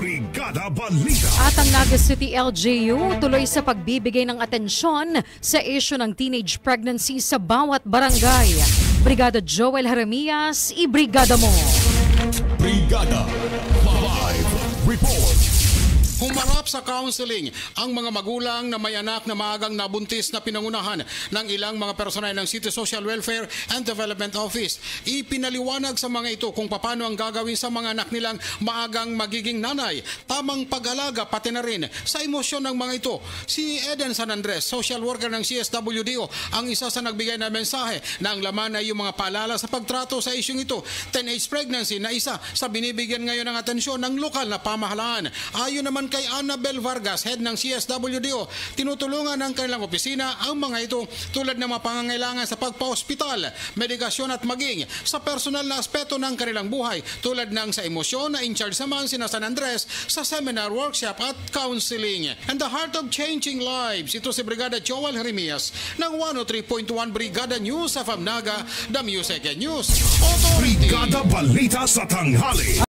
Brigada Balita. At ang Naga City LGU tuloy sa pagbibigay ng atensyon sa issue ng teenage pregnancy sa bawat barangay. Brigada Joel Jeremias, ibrigada mo. Brigada Live Report. Humarap sa counseling ang mga magulang na may anak na maagang nabuntis na pinangunahan ng ilang mga personel ng City Social Welfare and Development Office. Ipinaliwanag sa mga ito kung paano ang gagawin sa mga anak nilang maagang magiging nanay. Tamang pag-alaga pati na rin sa emosyon ng mga ito. Si Eden San Andres, social worker ng CSWDO, ang isa sa nagbigay na mensahe na ang laman ay yung mga paalala sa pagtrato sa isyong ito. Teenage pregnancy na isa sa binibigyan ngayon ng atensyon ng lokal na pamahalaan. Ayon naman kay Annabel Vargas, head ng CSWDO, tinutulungan ng kanilang opisina ang mga ito tulad ng mga pangangailangan sa pagpa-hospital, medikasyon at maging sa personal na aspeto ng kanilang buhay tulad ng sa emosyon na in charge naman sina San Andres sa seminar, workshop at counseling. And the heart of changing lives, ito si Brigada Joel Jeremias ng 103.1 Brigada News of Naga, the Music and News Authority. Brigada Balita sa tanghali.